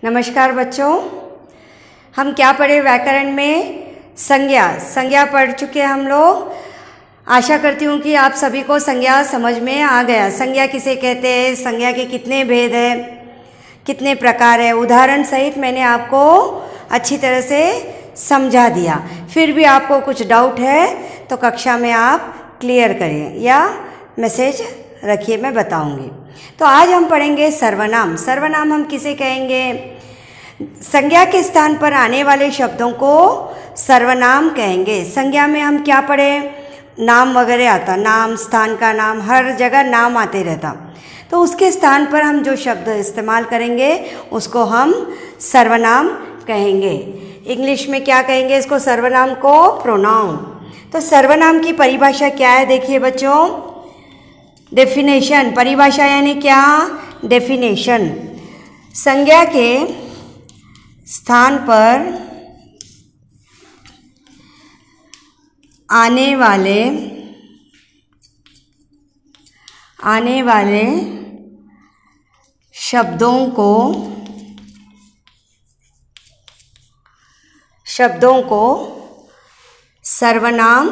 नमस्कार बच्चों, हम क्या पढ़े व्याकरण में? संज्ञा पढ़ चुके हैं हम लोग। आशा करती हूँ कि आप सभी को संज्ञा समझ में आ गया। संज्ञा किसे कहते हैं, संज्ञा के कितने भेद हैं, कितने प्रकार है, उदाहरण सहित मैंने आपको अच्छी तरह से समझा दिया। फिर भी आपको कुछ डाउट है तो कक्षा में आप क्लियर करें या मैसेज रखिए, मैं बताऊंगी। तो आज हम पढ़ेंगे सर्वनाम। सर्वनाम हम किसे कहेंगे? संज्ञा के स्थान पर आने वाले शब्दों को सर्वनाम कहेंगे। संज्ञा में हम क्या पढ़े? नाम वगैरह आता, नाम, स्थान का नाम, हर जगह नाम आते रहता। तो उसके स्थान पर हम जो शब्द इस्तेमाल करेंगे उसको हम सर्वनाम कहेंगे। इंग्लिश में क्या कहेंगे इसको? सर्वनाम को प्रोनाउन। तो सर्वनाम की परिभाषा क्या है? देखिए बच्चों, डेफिनेशन। परिभाषा यानी क्या? डेफिनेशन। संज्ञा के स्थान पर आने वाले शब्दों को सर्वनाम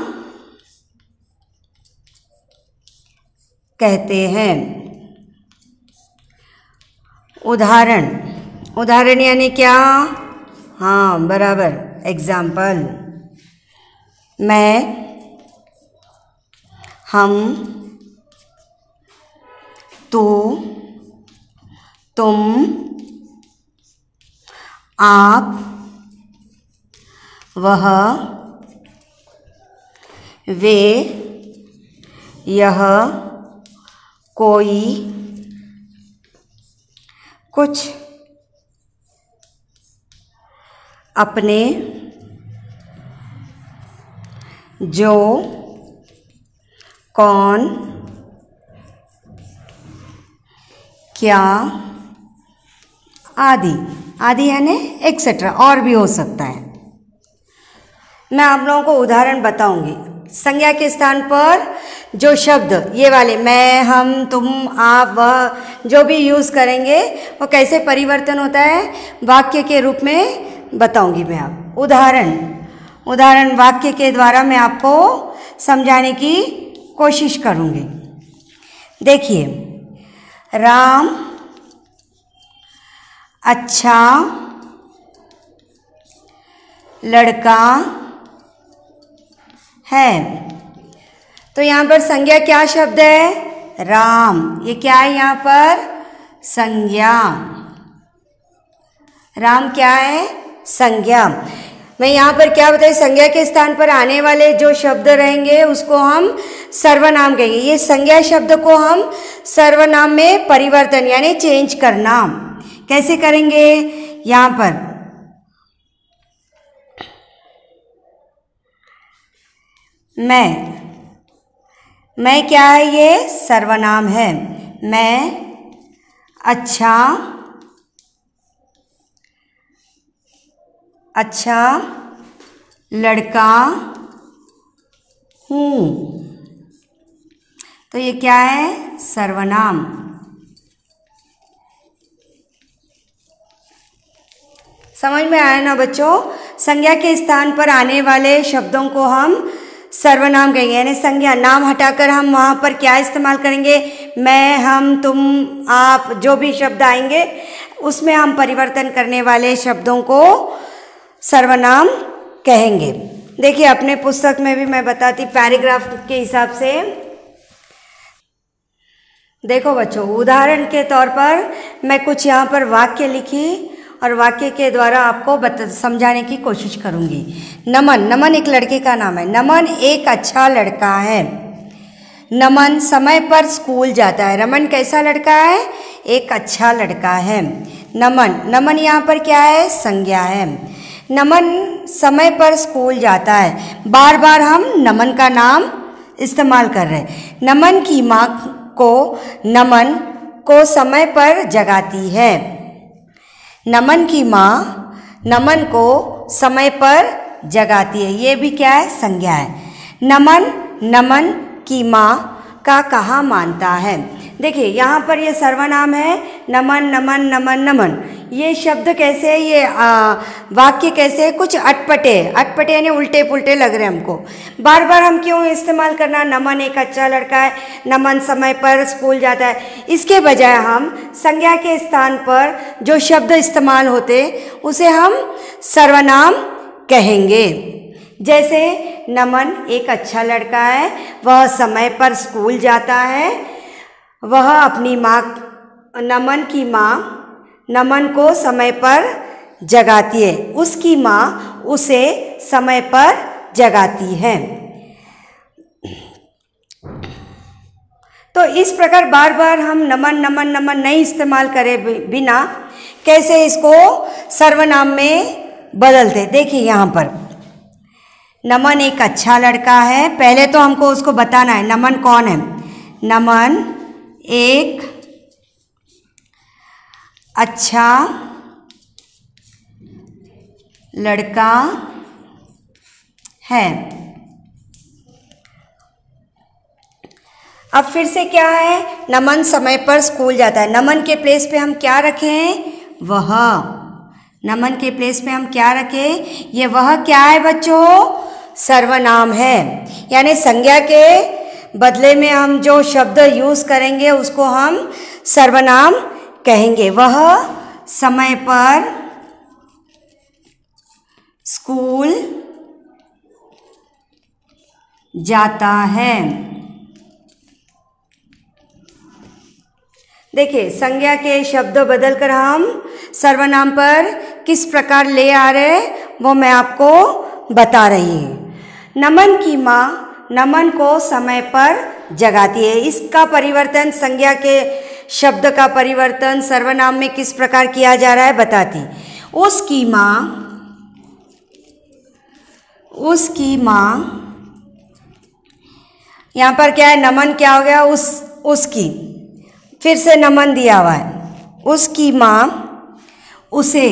कहते हैं। उदाहरण यानी क्या? हाँ बराबर, एग्जाम्पल। मैं, हम, तू, तुम, आप, वह, वे, यह, कोई, कुछ, अपने, जो, कौन, क्या, आदि यानी एक्सेट्रा, और भी हो सकता है। मैं आप लोगों को उदाहरण बताऊंगी। संज्ञा के स्थान पर जो शब्द ये वाले, मैं, हम, तुम, आप, वह, जो भी यूज़ करेंगे वो कैसे परिवर्तन होता है वाक्य के रूप में बताऊंगी मैं। आप उदाहरण वाक्य के द्वारा मैं आपको समझाने की कोशिश करूंगी। देखिए, राम अच्छा लड़का है। तो यहाँ पर संज्ञा क्या शब्द है? राम। ये क्या है यहाँ पर? संज्ञा। राम क्या है? संज्ञा। मैं यहाँ पर क्या बताई? संज्ञा के स्थान पर आने वाले जो शब्द रहेंगे उसको हम सर्वनाम कहेंगे। ये संज्ञा शब्द को हम सर्वनाम में परिवर्तन यानी चेंज करना कैसे करेंगे? यहाँ पर मैं क्या है? ये सर्वनाम है। मैं अच्छा लड़का हूँ। तो ये क्या है? सर्वनाम। समझ में आया ना बच्चों? संज्ञा के स्थान पर आने वाले शब्दों को हम सर्वनाम कहेंगे, यानी संज्ञा, नाम हटाकर हम वहाँ पर क्या इस्तेमाल करेंगे? मैं, हम, तुम, आप, जो भी शब्द आएंगे उसमें हम परिवर्तन करने वाले शब्दों को सर्वनाम कहेंगे। देखिए, अपने पुस्तक में भी मैं बताती पैराग्राफ के हिसाब से। देखो बच्चों, उदाहरण के तौर पर मैं कुछ यहाँ पर वाक्य लिखी और वाक्य के द्वारा आपको समझाने की कोशिश करूंगी। नमन एक लड़के का नाम है। नमन एक अच्छा लड़का है। नमन समय पर स्कूल जाता है। रमन कैसा लड़का है? एक अच्छा लड़का है। नमन यहाँ पर क्या है? संज्ञा है। नमन समय पर स्कूल जाता है। बार बार हम नमन का नाम इस्तेमाल कर रहे हैं। नमन की माँ नमन को समय पर जगाती है। नमन की माँ नमन को समय पर जगाती है। ये भी क्या है? संज्ञा है। नमन की माँ का कहा मानता है। देखिए यहाँ पर ये सर्वनाम है, नमन नमन नमन नमन। ये शब्द कैसे है, ये वाक्य कैसे है, कुछ अटपटे यानी उल्टे पुल्टे लग रहे हैं हमको। बार बार हम क्यों इस्तेमाल करना, नमन एक अच्छा लड़का है, नमन समय पर स्कूल जाता है। इसके बजाय हम संज्ञा के स्थान पर जो शब्द इस्तेमाल होते उसे हम सर्वनाम कहेंगे। जैसे नमन एक अच्छा लड़का है, वह समय पर स्कूल जाता है, वह अपनी माँ, नमन की माँ नमन को समय पर जगाती है, उसकी माँ उसे समय पर जगाती है। तो इस प्रकार बार बार हम नमन नमन नमन नहीं इस्तेमाल करे बिना कैसे इसको सर्वनाम में बदलते। देखिए यहाँ पर नमन एक अच्छा लड़का है, पहले तो हमको उसको बताना है नमन कौन है। नमन एक अच्छा लड़का है। अब फिर से क्या है, नमन समय पर स्कूल जाता है। नमन के प्लेस पे हम क्या रखें, वह। नमन के प्लेस पे हम क्या रखें, ये वह क्या है बच्चों, सर्वनाम है। यानी संज्ञा के बदले में हम जो शब्द यूज करेंगे उसको हम सर्वनाम कहेंगे। वह समय पर स्कूल जाता है। देखिए संज्ञा के शब्द बदलकर हम सर्वनाम पर किस प्रकार ले आ रहे वो मैं आपको बता रही हूँ। नमन की माँ नमन को समय पर जगाती है। इसका परिवर्तन, संज्ञा के शब्द का परिवर्तन सर्वनाम में किस प्रकार किया जा रहा है बताती। उसकी माँ, यहाँ पर क्या है, नमन क्या हो गया, उसकी, फिर से नमन दिया हुआ है। उसकी माँ उसे,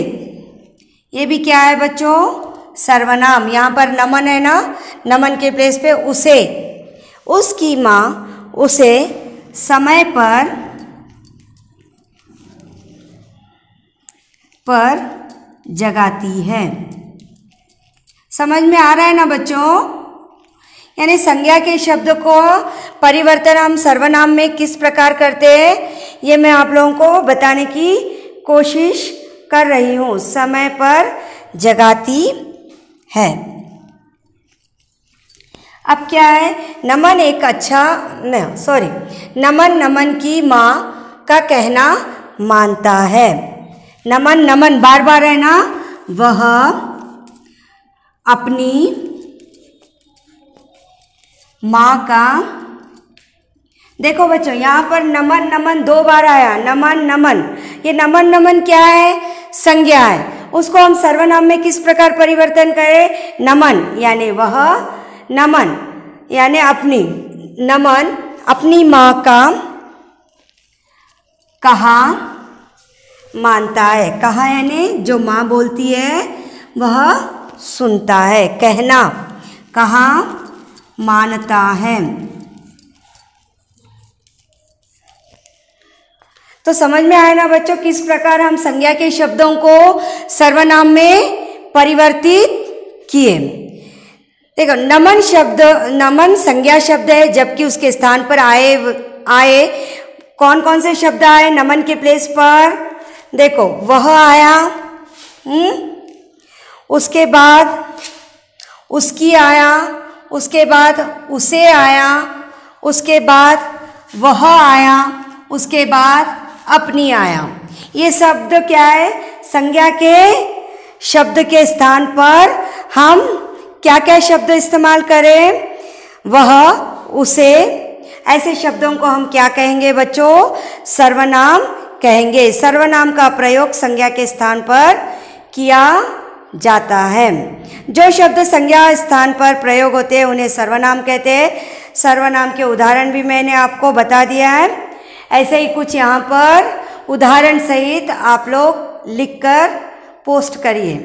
ये भी क्या है बच्चों, सर्वनाम। यहाँ पर नमन है ना, नमन के प्लेस पे उसे, उसकी माँ उसे समय पर जगाती है। समझ में आ रहा है ना बच्चों। यानी संज्ञा के शब्द को परिवर्तन हम सर्वनाम में किस प्रकार करते हैं ये मैं आप लोगों को बताने की कोशिश कर रही हूँ। समय पर जगाती है। अब क्या है, नमन एक अच्छा नमन नमन की माँ का कहना मानता है। नमन बार बार है ना, वह अपनी माँ का, देखो बच्चों यहाँ पर नमन दो बार आया, नमन। ये नमन क्या है, संज्ञा है। उसको हम सर्वनाम में किस प्रकार परिवर्तन करें, नमन यानी वह, नमन यानी अपनी, नमन अपनी माँ का कहा मानता है। कहा यानी जो माँ बोलती है वह सुनता है। कहना, कहा मानता है। तो समझ में आया ना बच्चों किस प्रकार हम संज्ञा के शब्दों को सर्वनाम में परिवर्तित किए। देखो नमन संज्ञा शब्द है, जबकि उसके स्थान पर आए कौन कौन से शब्द आए नमन के प्लेस पर। देखो वह आया, उसके बाद उसकी आया, उसके बाद उसे आया, उसके बाद वह आया, उसके बाद अपनी आया। ये शब्द क्या है, संज्ञा के शब्द के स्थान पर हम क्या क्या शब्द इस्तेमाल करें, वह, उसे, ऐसे शब्दों को हम क्या कहेंगे बच्चों, सर्वनाम कहेंगे। सर्वनाम का प्रयोग संज्ञा के स्थान पर किया जाता है। जो शब्द संज्ञा स्थान पर प्रयोग होते हैं उन्हें सर्वनाम कहते हैं। सर्वनाम के उदाहरण भी मैंने आपको बता दिया है। ऐसे ही कुछ यहाँ पर उदाहरण सहित आप लोग लिखकर पोस्ट करिए।